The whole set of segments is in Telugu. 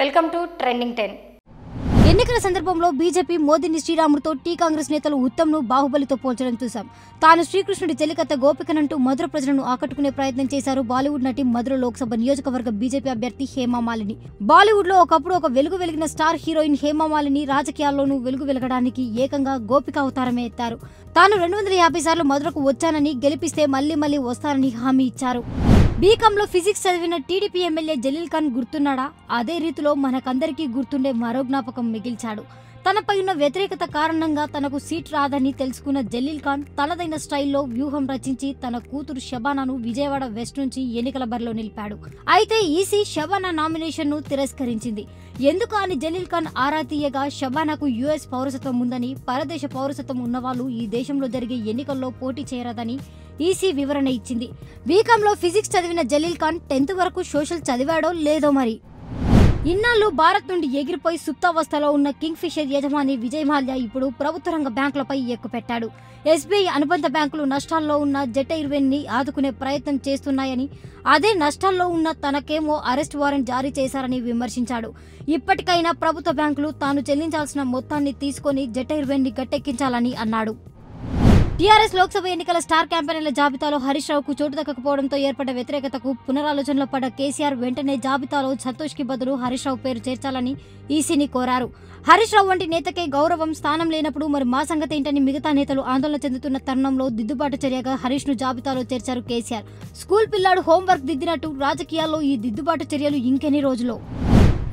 Welcome to trending 10. ఎన్నికల సందర్భంలో బీజేపీ మోదీని శ్రీరాముడితో టీ కాంగ్రెస్ నేతలు ఉత్తమ్ను బాహుబలితో పోల్చడం చూశాం. తాను శ్రీకృష్ణుడి చెలికత్త గోపికనంటూ మధుర ప్రజలను ఆకట్టుకునే ప్రయత్నం చేశారు బాలీవుడ్ నటి మధుర లోక్సభ నియోజకవర్గ బీజేపీ అభ్యర్థి హేమామాలిని. బాలీవుడ్ లో ఒకప్పుడు ఒక వెలుగు వెలిగిన స్టార్ హీరోయిన్ హేమామాలిని రాజకీయాల్లోనూ వెలుగు వెలగడానికి ఏకంగా గోపిక అవతారమే ఎత్తారు. తాను 250 సార్లు మధురకు వచ్చానని, గెలిపిస్తే మళ్లీ వస్తానని హామీ ఇచ్చారు. బీకాంలో ఫిజిక్స్ చదివిన టీడీపీ ఎమ్మెల్యే జలీల్ ఖాన్ గుర్తున్నాడా? అదే రీతిలో మనకందరికీ గుర్తుండే మరో జ్ఞాపకం మిగిల్చాడు. తనపై ఉన్న వ్యతిరేకత కారణంగా తనకు సీట్ రాదని తెలుసుకున్న జలీల్ ఖాన్ తనదైన స్టైల్లో వ్యూహం రచించి తన కూతురు షబానాను విజయవాడ వెస్ట్ నుంచి ఎన్నికల బరిలో నిలిపాడు. అయితే ఈసీ షబానా నామినేషన్ ను తిరస్కరించింది. ఎందుకు అని జలీల్ ఖాన్ ఆరా తీయగా షబానాకు యుఎస్ పౌరసత్వం ఉందని, పరదేశ పౌరసత్వం ఉన్నవాళ్లు ఈ దేశంలో జరిగే ఎన్నికల్లో పోటీ చేయరాదని ఈసీ వివరణ ఇచ్చింది. బీకాంలో ఫిజిక్స్ చదివిన జలీల్ ఖాన్ 10th వరకు సోషల్ చదివాడో లేదో మరి. ఇన్నాళ్లు భారత్ నుండి ఎగిరిపోయి సుప్తావస్థలో ఉన్న కింగ్ ఫిషర్ యజమాని విజయ్ మాల్యా ఇప్పుడు ప్రభుత్వ రంగ బ్యాంకులపై ఎక్కుపెట్టాడు. ఎస్బీఐ అనుబంధ బ్యాంకులు నష్టాల్లో ఉన్న జెట్ ఎయిర్వేస్ ని ఆదుకునే ప్రయత్నం చేస్తున్నాయని, అదే నష్టాల్లో ఉన్న తనకేమో అరెస్ట్ వారెంట్ జారీ చేశారని విమర్శించాడు. ఇప్పటికైనా ప్రభుత్వ బ్యాంకులు తాను చెల్లించాల్సిన మొత్తాన్ని తీసుకొని జెట్ ఎయిర్వేస్ ని గట్టెక్కించాలని అన్నాడు. టీఆర్ఎస్ లోక్సభ ఎన్నికల స్టార్ క్యాంపెయిన్ల జాబితాలో హరీష్ రావుకు చోటు దక్కకపోవడంతో ఏర్పడ్డ వ్యతిరేకతకు పునరాలోచనలో పడ్డ కేసీఆర్ వెంటనే జాబితాలో సంతోష్ కి బదులు హరీష్ రావు పేరు చేర్చాలని ఈసీని కోరారు. హరీష్ రావు వంటి నేతకే గౌరవం, స్థానం లేనప్పుడు మరి మా సంగతి ఏంటని మిగతా నేతలు ఆందోళన చెందుతున్న తరుణంలో దిద్దుబాటు చర్యగా హరీష్ ను జాబితాలో చేర్చారు కేసీఆర్. స్కూల్ పిల్లాడు హోంవర్క్ దిద్దినట్టు రాజకీయాల్లో ఈ దిద్దుబాటు చర్యలు ఇంకెన్ని రోజులో?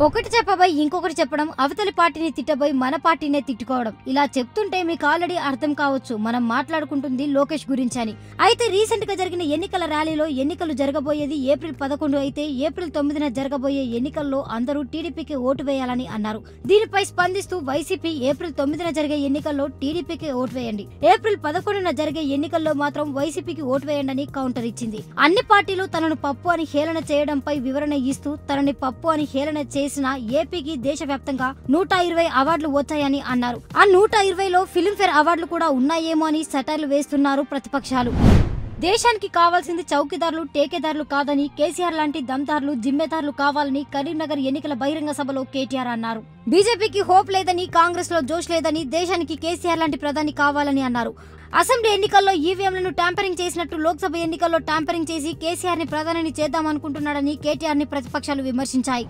ఒకటి చెప్పబోయి ఇంకొకటి చెప్పడం, అవతలి పార్టీని తిట్టబోయి మన పార్టీనే తిట్టుకోవడం. ఇలా చెప్తుంటే మీకు ఆల్రెడీ అర్థం కావచ్చు మనం మాట్లాడుకుంటుంది లోకేష్ గురించి అని. అయితే రీసెంట్ గా జరిగిన ఎన్నికల ర్యాలీలో ఎన్నికలు జరగబోయేది ఏప్రిల్ 11 అయితే ఏప్రిల్ 9న జరగబోయే ఎన్నికల్లో అందరూ టీడీపీకి ఓటు వేయాలని అన్నారు. దీనిపై స్పందిస్తూ వైసీపీ ఏప్రిల్ 9న జరిగే ఎన్నికల్లో టీడీపీకి ఓటు వేయండి, ఏప్రిల్ 11న జరిగే ఎన్నికల్లో మాత్రం వైసీపీకి ఓటు వేయండి అని కౌంటర్ ఇచ్చింది. అన్ని పార్టీలు తనను పప్పు అని హేళన చేయడంపై వివరణ ఇస్తూ తనని పప్పు అని హేళన చేసిన ఏపీకి దేశవ్యాప్తంగా 120 అవార్డులు వచ్చాయని అన్నారు. ఆ 120లో ఫిల్మ్ఫేర్ అవార్డులు కూడా ఉన్నాయేమో అని సెటైర్లు వేస్తున్నారు ప్రతిపక్షాలు. దేశానికి కావాల్సింది చౌకీదారులు, టేకేదారులు కాదని, కేసీఆర్ లాంటి దమ్దారులు, జిమ్మెదారులు కావాలని కరీంనగర్ ఎన్నికల బహిరంగ సభలో కేటీఆర్ అన్నారు. బీజేపీకి హోప్ లేదని, కాంగ్రెస్ లో జోష్ లేదని, దేశానికి కేసీఆర్ లాంటి ప్రధాని కావాలని అన్నారు. అసెంబ్లీ ఎన్నికల్లో ఈవీఎంలను ట్యాంపరింగ్ చేసినట్టు లోక్సభ ఎన్నికల్లో ట్యాంపరింగ్ చేసి కేసీఆర్ ని ప్రధానిని చేద్దామనుకుంటున్నాడని కేటీఆర్ ని ప్రతిపక్షాలు విమర్శించాయి.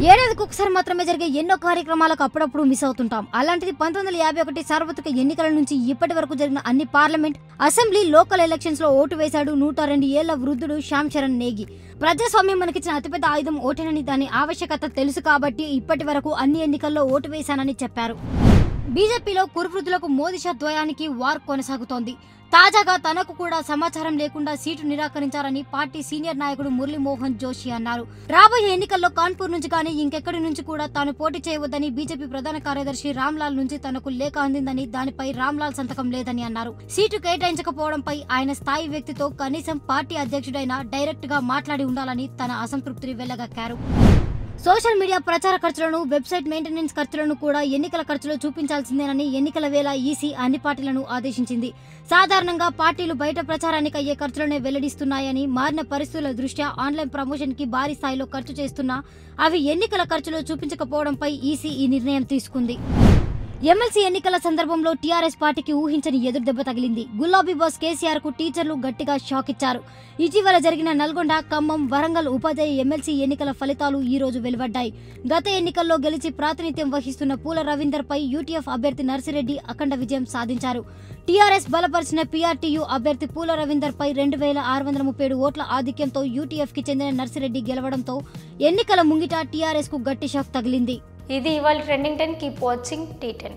ఏడాదికి ఒకసారి మాత్రమే జరిగే ఎన్నో కార్యక్రమాలకు అప్పుడప్పుడు మిస్ అవుతుంటాం. అలాంటిది 1951 సార్వత్రిక ఎన్నికల నుంచి ఇప్పటి వరకు జరిగిన అన్ని పార్లమెంట్, అసెంబ్లీ, లోకల్ ఎలక్షన్స్ లో ఓటు వేశాడు 102 ఏళ్ల వృద్ధుడు శ్యామ్ చరణ్ నేగి. ప్రజాస్వామ్యం మనకిచ్చిన అతిపెద్ద ఆయుధం ఓటేనని, దాని ఆవశ్యకత తెలుసు కాబట్టి ఇప్పటి వరకు అన్ని ఎన్నికల్లో ఓటు వేశానని చెప్పారు. బీజేపీలో కురువృద్ధులకు మోదీ షా ద్వయానికి వార్ కొనసాగుతోంది. తాజాగా తనకు కూడా సమాచారం లేకుండా సీటు నిరాకరించారని పార్టీ సీనియర్ నాయకుడు మురళీమోహన్ జోషి అన్నారు. రాబోయే ఎన్నికల్లో కాన్పూర్ నుంచి కానీ ఇంకెక్కడి నుంచి కూడా తాను పోటీ చేయవద్దని బీజేపీ ప్రధాన కార్యదర్శి రామ్లాల్ నుంచి తనకు లేఖ అందిందని, దానిపై రామ్లాల్ సంతకం లేదని అన్నారు. సీటు కేటాయించకపోవడంపై ఆయన స్థాయి వ్యక్తితో కనీసం పార్టీ అధ్యక్షుడైనా డైరెక్ట్ గా మాట్లాడి ఉండాలని తన అసంతృప్తిని వెళ్లగక్కారు. సోషల్ మీడియా ప్రచార ఖర్చులను, వెబ్సైట్ మెయింటెనెన్స్ ఖర్చులను కూడా ఎన్నికల ఖర్చులో చూపించాల్సిందేనని ఎన్నికల వేళ ఈసీ అన్ని పార్టీలను ఆదేశించింది. సాధారణంగా పార్టీలు బయట ప్రచారానికి అయ్యే ఖర్చులనే వెల్లడిస్తున్నాయని, మారిన పరిస్థితుల దృష్ట్యా ఆన్లైన్ ప్రమోషన్ కి భారీ స్థాయిలో ఖర్చు చేస్తున్నా అవి ఎన్నికల ఖర్చులో చూపించకపోవడంపై ఈసీ ఈ నిర్ణయం తీసుకుంది. ఎమ్మెల్సీ ఎన్నికల సందర్భంలో టీఆర్ఎస్ పార్టీకి ఊహించని ఎదురుదెబ్బ తగిలింది. గులాబీ బాస్ కేసీఆర్ కు టీచర్లు గట్టిగా షాక్ ఇచ్చారు. ఇటీవల జరిగిన నల్గొండ, ఖమ్మం, వరంగల్ ఉపాధ్యాయ ఎమ్మెల్సీ ఎన్నికల ఫలితాలు ఈ రోజు వెలువడ్డాయి. గత ఎన్నికల్లో గెలిచి ప్రాతినిధ్యం వహిస్తున్న పూల రవీందర్ పై యూటీఎఫ్ అభ్యర్థి నర్సిరెడ్డి అఖండ విజయం సాధించారు. టీఆర్ఎస్ బలపరిచిన పీఆర్టీయూ అభ్యర్థి పూల రవీందర్ పై 2637 ఓట్ల ఆధిక్యంతో యూటీఎఫ్ కి చెందిన నర్సిరెడ్డి గెలవడంతో ఎన్నికల ముంగిట టీఆర్ఎస్ కు గట్టి షాక్ తగిలింది. ఇది ఇవాళ ట్రెండింగ్ 10. Keep watching T10.